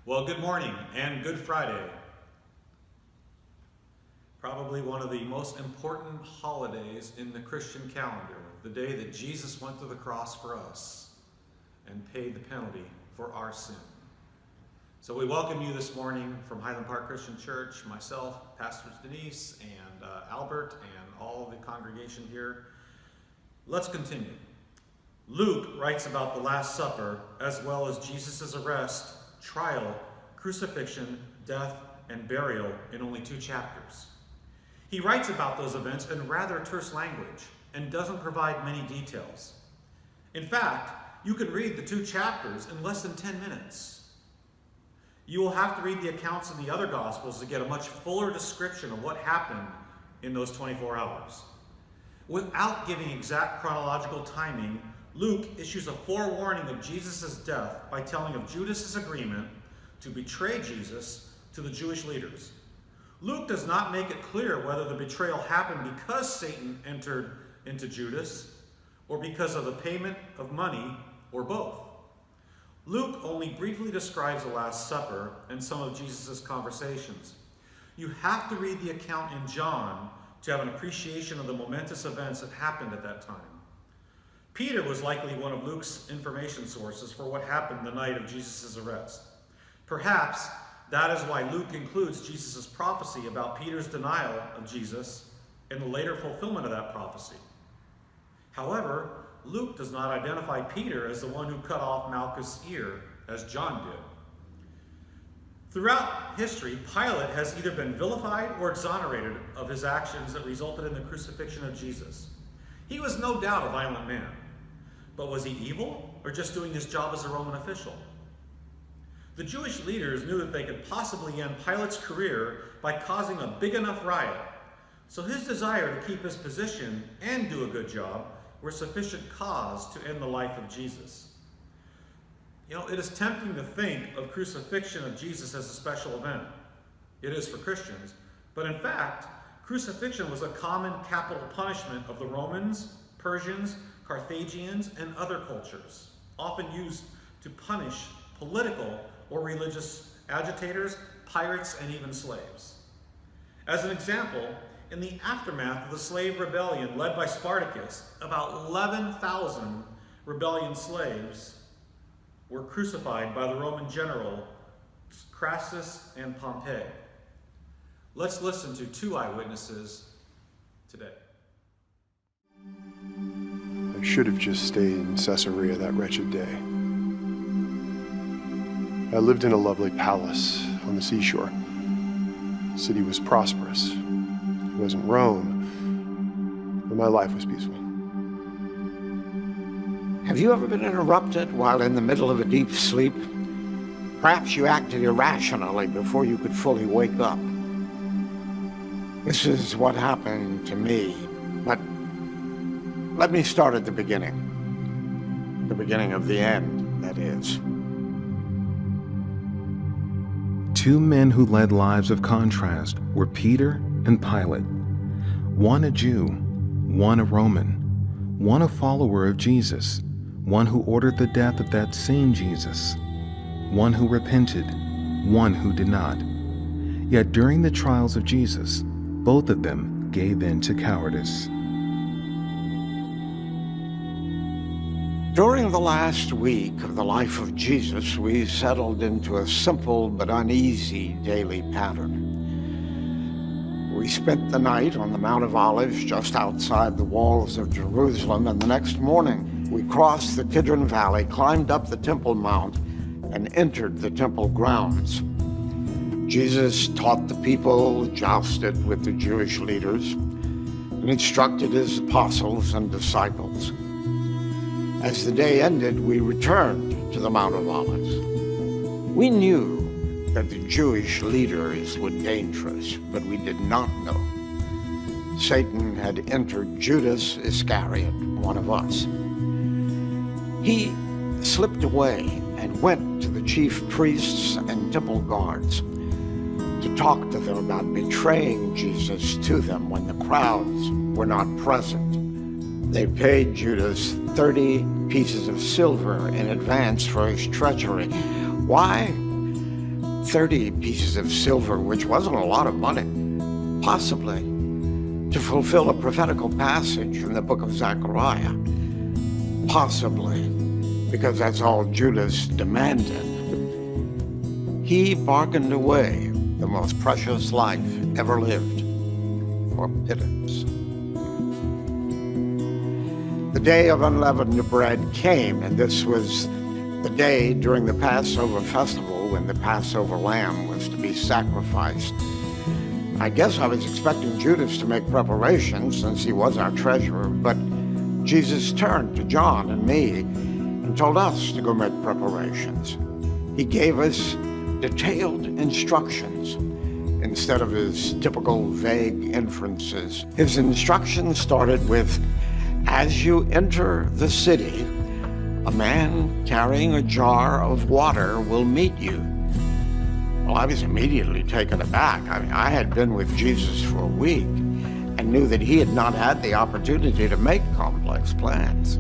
Well, good morning and Good Friday. Probably one of the most important holidays in the Christian calendar, the day that Jesus went to the cross for us and paid the penalty for our sin. So we welcome you this morning from Highland Park Christian Church, myself, Pastors Denise and Albert, and all the congregation here. Let's continue. Luke writes about the Last Supper as well as Jesus' arrest, trial, crucifixion, death, and burial in only 2 chapters. He writes about those events in rather terse language and doesn't provide many details. In fact, you can read the 2 chapters in less than 10 minutes. You will have to read the accounts in the other Gospels to get a much fuller description of what happened in those 24 hours. Without giving exact chronological timing, Luke issues a forewarning of Jesus' death by telling of Judas' agreement to betray Jesus to the Jewish leaders. Luke does not make it clear whether the betrayal happened because Satan entered into Judas or because of the payment of money or both. Luke only briefly describes the Last Supper and some of Jesus' conversations. You have to read the account in John to have an appreciation of the momentous events that happened at that time. Peter was likely one of Luke's information sources for what happened the night of Jesus' arrest. Perhaps that is why Luke includes Jesus' prophecy about Peter's denial of Jesus and the later fulfillment of that prophecy. However, Luke does not identify Peter as the one who cut off Malchus' ear, as John did. Throughout history, Pilate has either been vilified or exonerated of his actions that resulted in the crucifixion of Jesus. He was no doubt a violent man, but was he evil or just doing his job as a Roman official? The Jewish leaders knew that they could possibly end Pilate's career by causing a big enough riot, so his desire to keep his position and do a good job were sufficient cause to end the life of Jesus. It is tempting to think of crucifixion of Jesus as a special event. It is for Christians, but in fact, crucifixion was a common capital punishment of the Romans, Persians, Carthaginians, and other cultures, often used to punish political or religious agitators, pirates, and even slaves. As an example, in the aftermath of the slave rebellion led by Spartacus, about 11,000 rebellion slaves were crucified by the Roman general Crassus and Pompey. Let's listen to 2 eyewitnesses today. I should have just stayed in Caesarea that wretched day. I lived in a lovely palace on the seashore. The city was prosperous. It wasn't Rome, but my life was peaceful. Have you ever been interrupted while in the middle of a deep sleep? Perhaps you acted irrationally before you could fully wake up. This is what happened to me, but let me start at the beginning. The beginning of the end, that is. 2 men who led lives of contrast were Peter and Pilate. One a Jew, one a Roman, one a follower of Jesus, one who ordered the death of that same Jesus, one who repented, one who did not. Yet during the trials of Jesus, both of them gave in to cowardice. During the last week of the life of Jesus, we settled into a simple but uneasy daily pattern. We spent the night on the Mount of Olives just outside the walls of Jerusalem, and the next morning we crossed the Kidron Valley, climbed up the Temple Mount, and entered the temple grounds. Jesus taught the people, jousted with the Jewish leaders, and instructed his apostles and disciples. As the day ended, we returned to the Mount of Olives. We knew that the Jewish leaders were dangerous, but we did not know Satan had entered Judas Iscariot, one of us. He slipped away and went to the chief priests and temple guards to talk to them about betraying Jesus to them when the crowds were not present. They paid Judas 30 pieces of silver in advance for his treachery. Why? 30 pieces of silver, which wasn't a lot of money, possibly to fulfill a prophetical passage in the book of Zechariah, possibly because that's all Judas demanded. He bargained away the most precious life ever lived for pittance. The day of unleavened bread came, and this was the day during the Passover festival when the Passover lamb was to be sacrificed. I guess I was expecting Judas to make preparations since he was our treasurer, but Jesus turned to John and me and told us to go make preparations. He gave us detailed instructions instead of his typical vague inferences. His instructions started with, "As you enter the city, a man carrying a jar of water will meet you." Well, I was immediately taken aback. I had been with Jesus for a week and knew that he had not had the opportunity to make complex plans.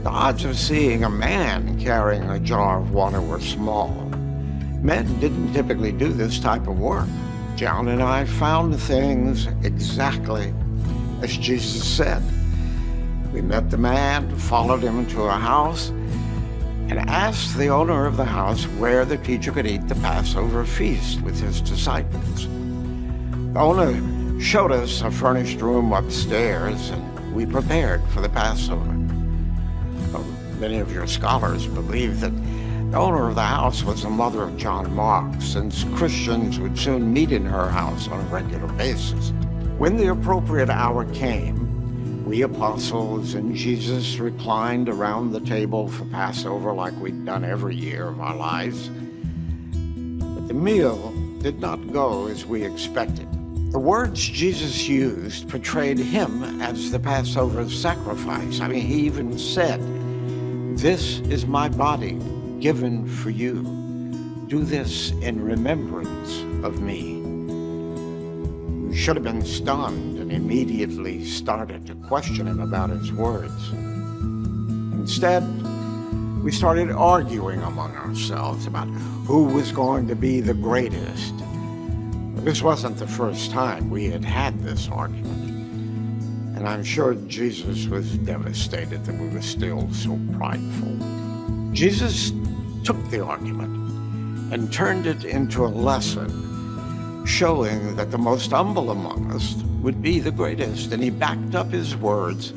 The odds of seeing a man carrying a jar of water were small. Men didn't typically do this type of work. John and I found things exactly as Jesus said. We met the man, followed him to a house, and asked the owner of the house where the teacher could eat the Passover feast with his disciples. The owner showed us a furnished room upstairs, and we prepared for the Passover. Well, many of your scholars believe that the owner of the house was the mother of John Mark, since Christians would soon meet in her house on a regular basis. When the appropriate hour came, we apostles and Jesus reclined around the table for Passover like we'd done every year of our lives. But the meal did not go as we expected. The words Jesus used portrayed him as the Passover sacrifice. I mean, he even said, "This is my body given for you. Do this in remembrance of me." We should have been stunned and immediately started to question him about his words. Instead, we started arguing among ourselves about who was going to be the greatest. This wasn't the first time we had had this argument, and I'm sure Jesus was devastated that we were still so prideful. Jesus took the argument and turned it into a lesson, showing that the most humble among us would be the greatest, and he backed up his words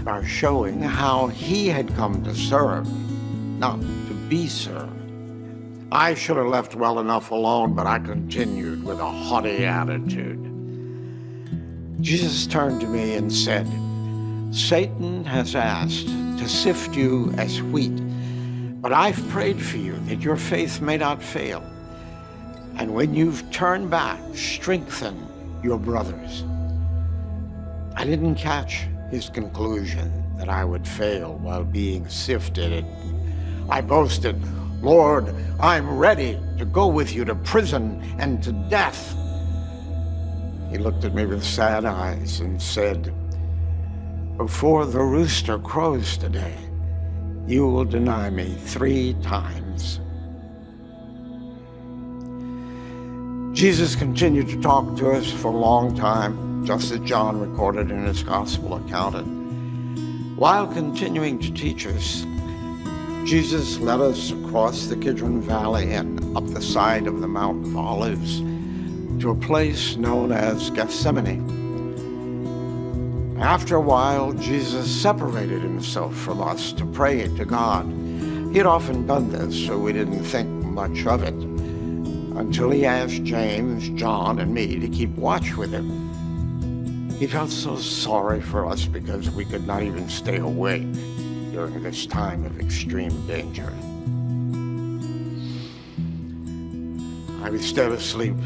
by showing how he had come to serve, not to be served. I should have left well enough alone, but I continued with a haughty attitude. Jesus turned to me and said, "Satan has asked to sift you as wheat, but I've prayed for you that your faith may not fail. And when you've turned back, strengthen your brothers." I didn't catch his conclusion that I would fail while being sifted. I boasted, "Lord, I'm ready to go with you to prison and to death." He looked at me with sad eyes and said, "Before the rooster crows today, you will deny me 3 times. Jesus continued to talk to us for a long time, just as John recorded in his gospel account. While continuing to teach us, Jesus led us across the Kidron Valley and up the side of the Mount of Olives to a place known as Gethsemane. After a while, Jesus separated himself from us to pray to God. He had often done this, so we didn't think much of it, until he asked James, John, and me to keep watch with him. He felt so sorry for us because we could not even stay awake during this time of extreme danger. I was dead asleep.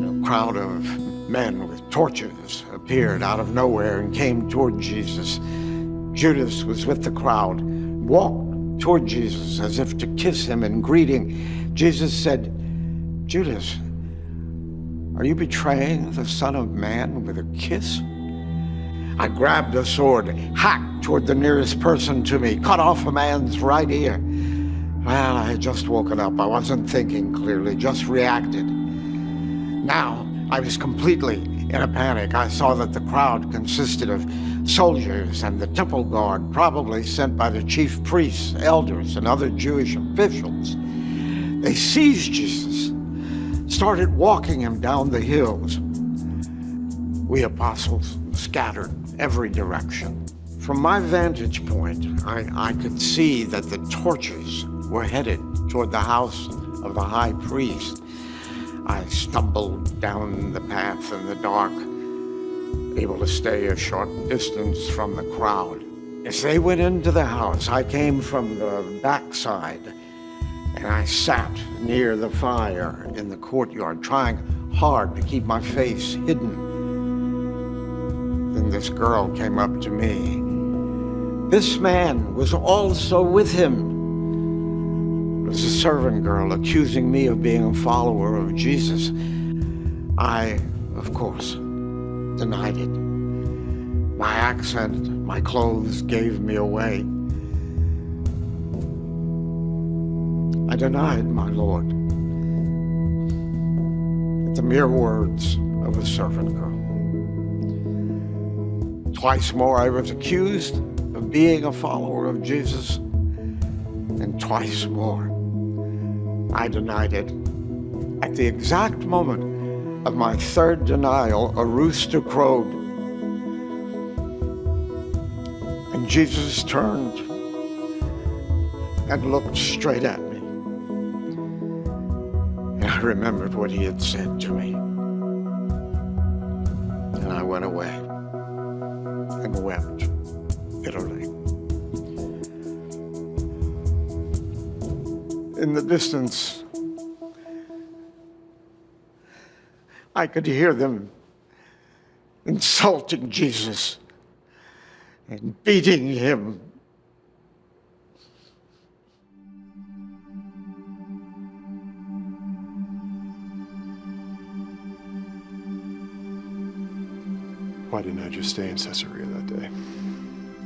A crowd of men with torches appeared out of nowhere and came toward Jesus. Judas was with the crowd, walked toward Jesus as if to kiss him in greeting. Jesus said, "Judas, are you betraying the Son of Man with a kiss?" I grabbed a sword, hacked toward the nearest person to me, cut off a man's right ear. Well, I had just woken up. I wasn't thinking clearly, just reacted. Now, I was completely in a panic. I saw that the crowd consisted of soldiers and the temple guard, probably sent by the chief priests, elders, and other Jewish officials. They seized Jesus, started walking him down the hills. We apostles scattered every direction. From my vantage point, I could see that the torches were headed toward the house of the high priest. I stumbled down the path in the dark, able to stay a short distance from the crowd. As they went into the house, I came from the backside, and I sat near the fire in the courtyard, trying hard to keep my face hidden. Then this girl came up to me. This man was also with him. It was a servant girl accusing me of being a follower of Jesus. I, of course, denied it. My accent, my clothes gave me away. I denied my Lord at the mere words of a servant girl. Twice more I was accused of being a follower of Jesus, and twice more I denied it. At the exact moment of my third denial, a rooster crowed, and Jesus turned and looked straight at me. And I remembered what he had said to me. And I went away and wept bitterly. In the distance, I could hear them insulting Jesus and beating him. Why didn't I just stay in Caesarea that day?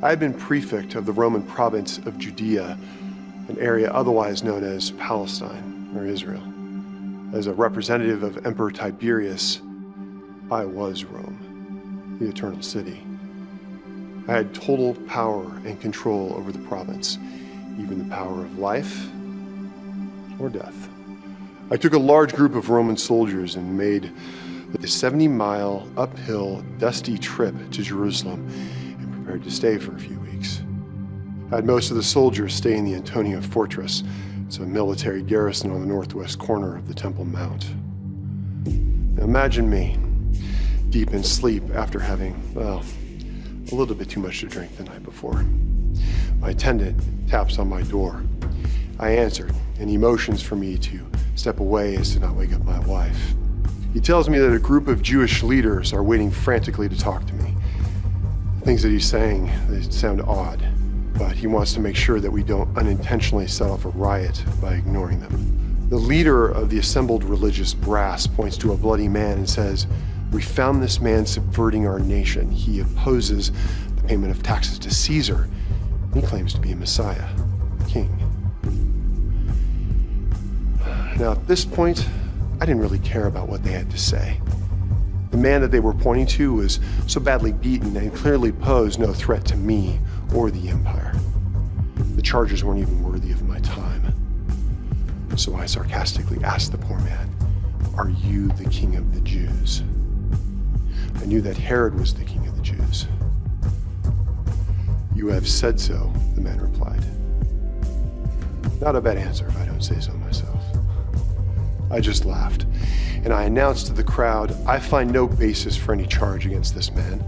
I had been prefect of the Roman province of Judea, an area otherwise known as Palestine, or Israel. As a representative of Emperor Tiberius, I was Rome, the eternal city. I had total power and control over the province, even the power of life or death. I took a large group of Roman soldiers and made the 70-mile uphill, dusty trip to Jerusalem and prepared to stay for a few weeks. I had most of the soldiers stay in the Antonia Fortress. It's a military garrison on the northwest corner of the Temple Mount. Now imagine me, deep in sleep after having, well, a little bit too much to drink the night before. My attendant taps on my door. I answered, and he motions for me to step away as to not wake up my wife. He tells me that a group of Jewish leaders are waiting frantically to talk to me. The things that he's saying, they sound odd, but he wants to make sure that we don't unintentionally set off a riot by ignoring them. The leader of the assembled religious brass points to a bloody man and says, "We found this man subverting our nation. He opposes the payment of taxes to Caesar. He claims to be a Messiah, a king." Now, at this point, I didn't really care about what they had to say. The man that they were pointing to was so badly beaten and clearly posed no threat to me or the empire. The charges weren't even worthy of my time. So I sarcastically asked the poor man, "Are you the king of the Jews?" I knew that Herod was the king of the Jews. "You have said so," the man replied. Not a bad answer if I don't say so myself. I just laughed, and I announced to the crowd, "I find no basis for any charge against this man."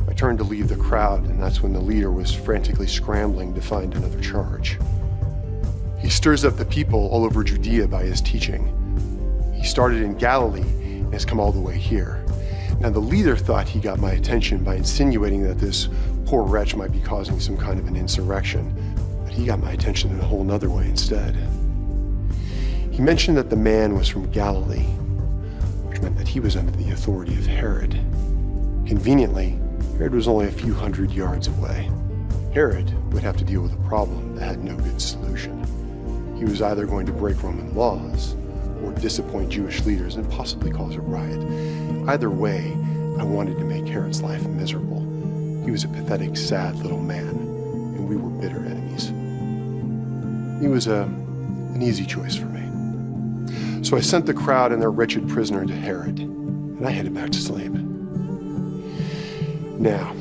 I turned to leave the crowd, and that's when the leader was frantically scrambling to find another charge. He stirs up the people all over Judea by his teaching. He started in Galilee and has come all the way here. Now the leader thought he got my attention by insinuating that this poor wretch might be causing some kind of an insurrection, but he got my attention in a whole nother way instead. He mentioned that the man was from Galilee, which meant that he was under the authority of Herod. Conveniently, Herod was only a few hundred yards away. Herod would have to deal with a problem that had no good solution. He was either going to break Roman laws or disappoint Jewish leaders and possibly cause a riot. Either way, I wanted to make Herod's life miserable. He was a pathetic, sad little man, and we were bitter enemies. He was an easy choice for me. So I sent the crowd and their wretched prisoner to Herod, and I headed back to sleep. Now,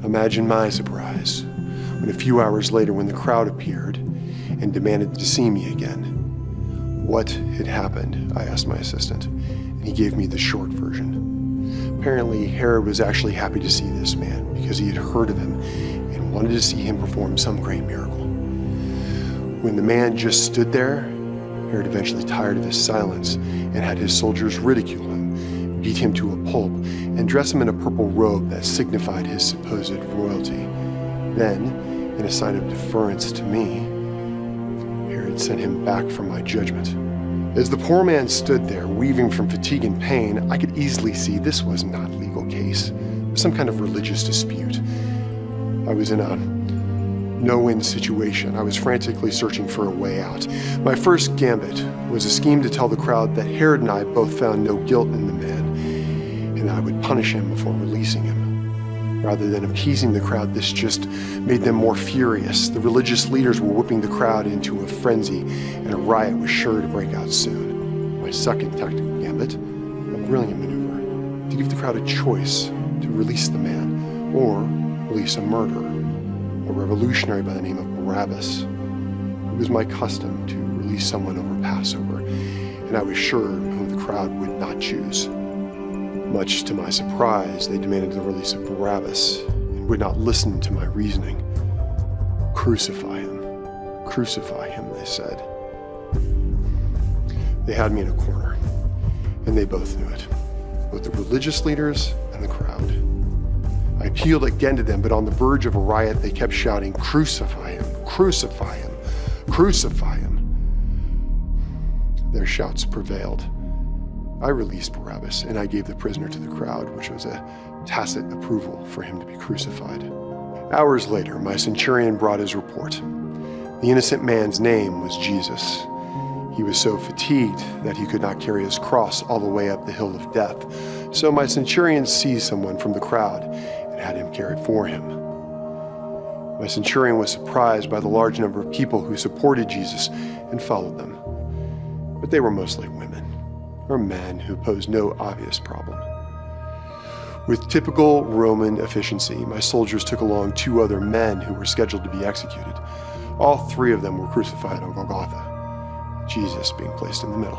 imagine my surprise when a few hours later, when the crowd appeared and demanded to see me again. What had happened? I asked my assistant, and he gave me the short version. Apparently, Herod was actually happy to see this man because he had heard of him and wanted to see him perform some great miracle. When the man just stood there, Herod eventually tired of his silence and had his soldiers ridicule him, beat him to a pulp, and dress him in a purple robe that signified his supposed royalty. Then, in a sign of deference to me, Herod sent him back for my judgment. As the poor man stood there, weaving from fatigue and pain, I could easily see this was not a legal case. It was some kind of religious dispute. I was in a no-win situation. I was frantically searching for a way out. My first gambit was a scheme to tell the crowd that Herod and I both found no guilt in the man, and I would punish him before releasing him. Rather than appeasing the crowd, this just made them more furious. The religious leaders were whipping the crowd into a frenzy, and a riot was sure to break out soon. My second tactical gambit, a brilliant maneuver, to give the crowd a choice to release the man or release a murderer, a revolutionary by the name of Barabbas. It was my custom to release someone over Passover, and I was sure whom the crowd would not choose. Much to my surprise, they demanded the release of Barabbas and would not listen to my reasoning. Crucify him, they said. They had me in a corner, and they both knew it, both the religious leaders and the crowd. I appealed again to them, but on the verge of a riot, they kept shouting, "Crucify him, crucify him, crucify him." Their shouts prevailed. I released Barabbas, and I gave the prisoner to the crowd, which was a tacit approval for him to be crucified. Hours later, my centurion brought his report. The innocent man's name was Jesus. He was so fatigued that he could not carry his cross all the way up the hill of death. So my centurion seized someone from the crowd and had him carried for him. My centurion was surprised by the large number of people who supported Jesus and followed them. But they were mostly women or men who posed no obvious problem. With typical Roman efficiency, my soldiers took along 2 other men who were scheduled to be executed. All 3 of them were crucified on Golgotha, Jesus being placed in the middle.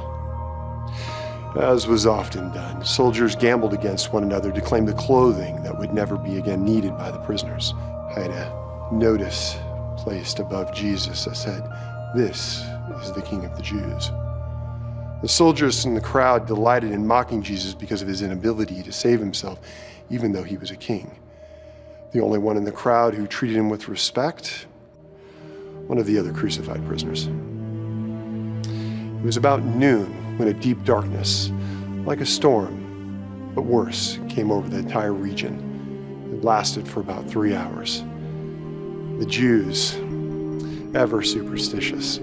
As was often done, soldiers gambled against one another to claim the clothing that would never be again needed by the prisoners. I had a notice placed above Jesus that said, "This is the King of the Jews." The soldiers in the crowd delighted in mocking Jesus because of his inability to save himself, even though he was a king. The only one in the crowd who treated him with respect, one of the other crucified prisoners. It was about noon when a deep darkness, like a storm, but worse, came over the entire region. It lasted for about 3 hours. The Jews, ever superstitious,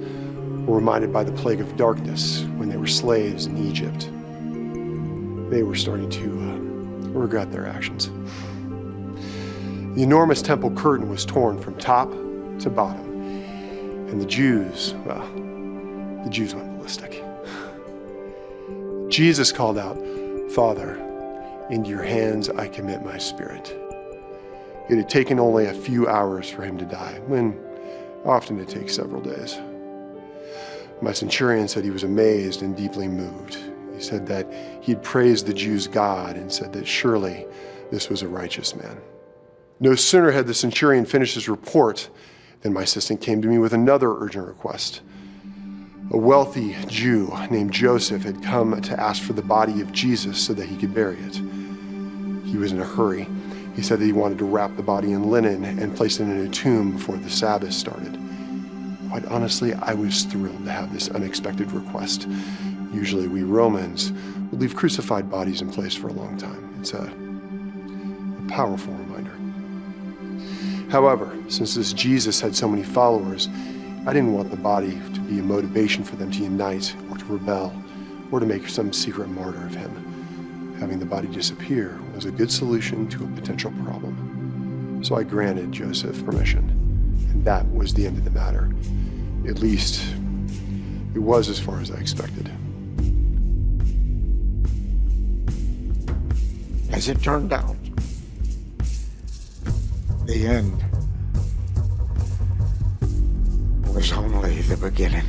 were reminded by the plague of darkness when they were slaves in Egypt. They were starting to regret their actions. The enormous temple curtain was torn from top to bottom, and the Jews went ballistic. Jesus called out, "Father, into your hands I commit my spirit." It had taken only a few hours for him to die, when often it takes several days. My centurion said he was amazed and deeply moved. He said that he had praised the Jews' God and said that surely this was a righteous man. No sooner had the centurion finished his report than my assistant came to me with another urgent request. A wealthy Jew named Joseph had come to ask for the body of Jesus so that he could bury it. He was in a hurry. He said that he wanted to wrap the body in linen and place it in a tomb before the Sabbath started. Quite honestly, I was thrilled to have this unexpected request. Usually we Romans would leave crucified bodies in place for a long time. It's a powerful reminder. However, since this Jesus had so many followers, I didn't want the body to be a motivation for them to unite or to rebel or to make some secret martyr of him. Having the body disappear was a good solution to a potential problem. So I granted Joseph permission, and that was the end of the matter. At least, it was as far as I expected. As it turned out, the end was only the beginning.